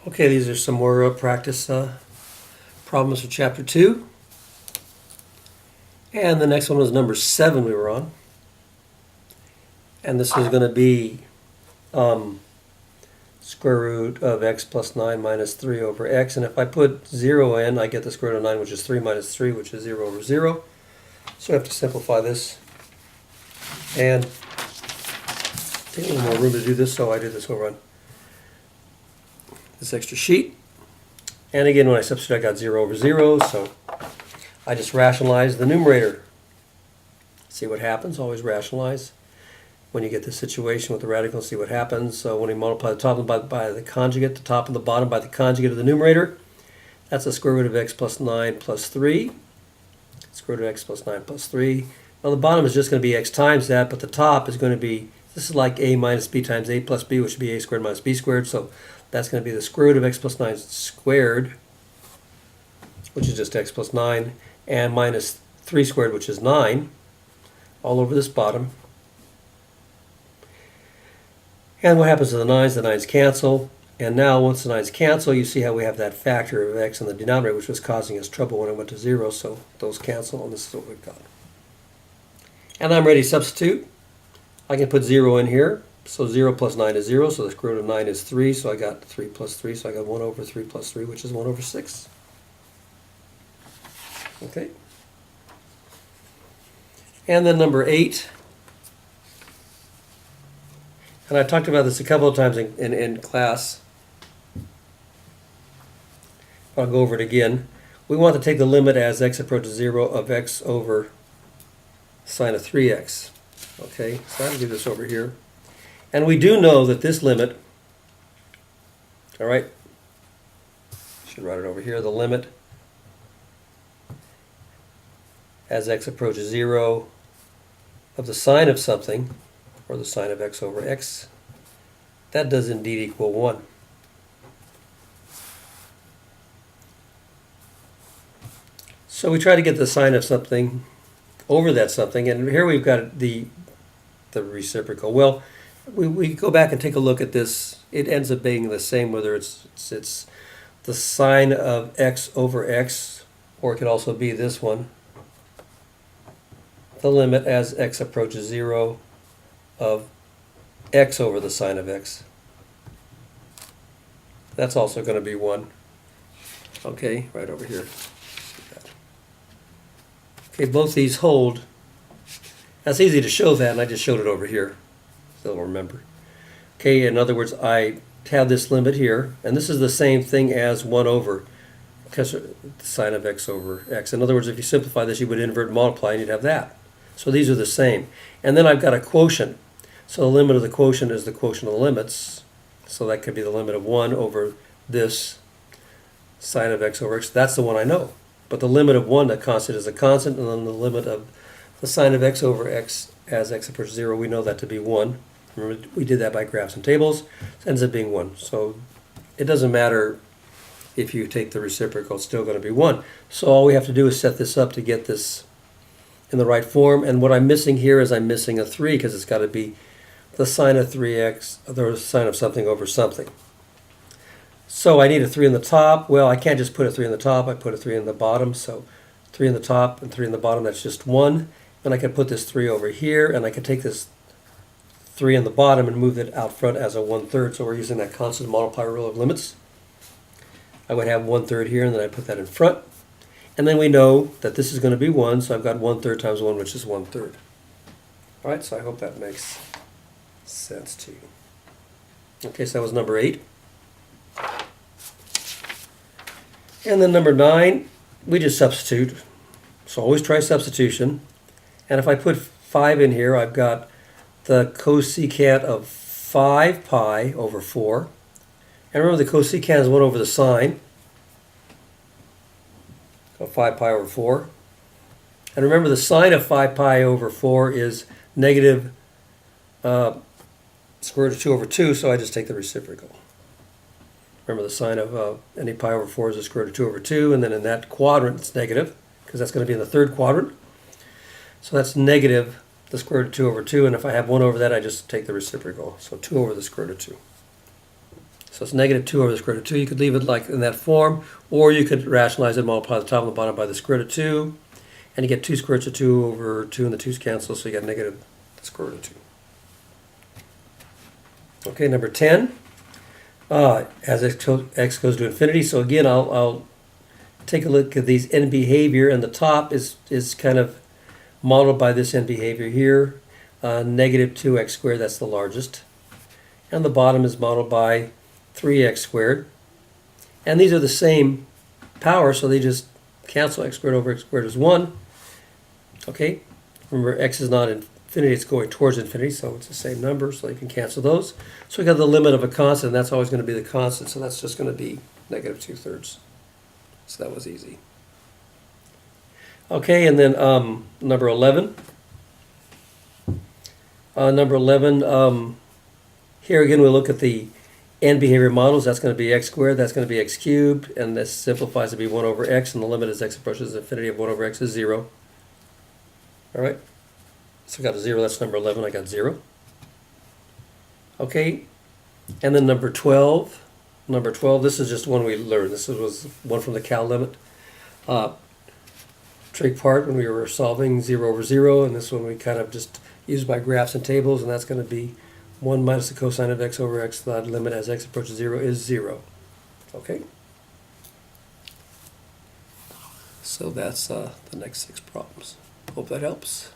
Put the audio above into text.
Okay, these are some more practice problems for Chapter 2. And the next one was number 7 we were on. And this is going to be square root of x plus 9 minus 3 over x. And if I put 0 in, I get the square root of 9, which is 3 minus 3, which is 0 over 0. So I have to simplify this. And take a little more room to do this, so I did this over on this extra sheet. And again, when I substitute, I got 0 over 0, so I just rationalize the numerator. See what happens, always rationalize. When you get this situation with the radical, see what happens. So when we multiply the top by the conjugate, the top and the bottom by the conjugate of the numerator, that's the square root of x plus 9 plus 3. Square root of x plus 9 plus 3. Well, the bottom is just going to be x times that, but the top is going to be, this is like a minus b times a plus b, which would be a squared minus b squared. So that's going to be the square root of x plus 9 squared, which is just x plus 9, and minus 3 squared, which is 9, all over this bottom. And what happens to the 9s? The 9s cancel. And now once the 9s cancel, you see how we have that factor of x in the denominator, which was causing us trouble when it went to 0. So those cancel, and this is what we've got. And I'm ready to substitute. I can put 0 in here. So 0 plus 9 is 0, so the square root of 9 is 3. So I got 3 plus 3, so I got 1 over 3 plus 3, which is 1 over 6. Okay. And then number 8. And I talked about this a couple of times in class. I'll go over it again. We want to take the limit as x approaches 0 of x over sine of 3x. Okay, so I'll do this over here. And we do know that this limit, all right, should write it over here, the limit as x approaches 0 of the sine of something, or the sine of x over x, that does indeed equal 1. So we try to get the sine of something over that something, and here we've got the reciprocal. Well, we go back and take a look at this. It ends up being the same whether it's the sine of x over x, or it could also be this one, the limit as x approaches 0 of x over the sine of x. That's also going to be 1. Okay, right over here. Okay, both these hold. That's easy to show that, and I just showed it over here. Still remember. Okay, in other words, I have this limit here, and this is the same thing as 1 over the sine of x over x. In other words, if you simplify this, you would invert and multiply, and you'd have that. So these are the same. And then I've got a quotient. So the limit of the quotient is the quotient of the limits. So that could be the limit of 1 over this sine of x over x. That's the one I know. But the limit of 1, that constant, is a constant, and then the limit of the sine of x over x as x approaches 0, we know that to be 1. Remember, we did that by graphs and tables. It ends up being 1. So it doesn't matter if you take the reciprocal, it's still going to be 1. So all we have to do is set this up to get this in the right form. And what I'm missing here is I'm missing a 3, because it's got to be the sine of 3x, the sine of something over something. So I need a 3 in the top. Well, I can't just put a 3 in the top. I put a 3 in the bottom. So 3 in the top and 3 in the bottom, that's just 1. Then I can put this 3 over here, and I can take this 3 in the bottom and move it out front as a 1/3. So we're using that constant multiplier rule of limits. I would have 1/3 here, and then I put that in front. And then we know that this is going to be 1, so I've got 1/3 times 1, which is 1/3. All right, so I hope that makes sense to you. Okay, so that was number 8. And then number 9, we just substitute. So always try substitution. And if I put 5 in here, I've got the cosecant of 5 pi over 4. And remember, the cosecant is 1 over the sine. So 5 pi over 4. And remember, the sine of 5 pi over 4 is negative square root of 2 over 2, so I just take the reciprocal. Remember, the sine of any pi over 4 is the square root of 2 over 2, and then in that quadrant it's negative, because that's going to be in the third quadrant. So that's negative the square root of 2 over 2, and if I have 1 over that, I just take the reciprocal. So 2 over the square root of 2. So it's negative 2 over the square root of 2. You could leave it like in that form, or you could rationalize it, multiply the top and the bottom by the square root of 2, and you get 2 square roots of 2 over 2, and the 2's cancel, so you get negative the square root of 2. Okay, number 10, as x goes to infinity. So again, I'll take a look at these end behavior, and the top is kind of modeled by this end behavior here, negative 2x squared, that's the largest. And the bottom is modeled by 3x squared. And these are the same power, so they just cancel. X squared over x squared is 1. Okay, remember x is not infinity, it's going towards infinity, so it's the same number, so you can cancel those. So we got the limit of a constant, and that's always going to be the constant, so that's just going to be negative 2/3. So that was easy. Okay, and then number 11. Number 11, here again we look at the end behavior models. That's going to be x squared, that's going to be x cubed, and this simplifies to be 1 over x, and the limit as x approaches infinity of 1 over x is 0. All right, so I got a 0, that's number 11, I got 0. Okay, and then number 12. Number 12, this is just one we learned. This was one from the Cal limit. Trig part when we were solving 0 over 0, and this one we kind of just used by graphs and tables, and that's going to be 1 minus the cosine of x over x. The limit as x approaches 0 is 0. Okay? So that's the next 6 problems. Hope that helps.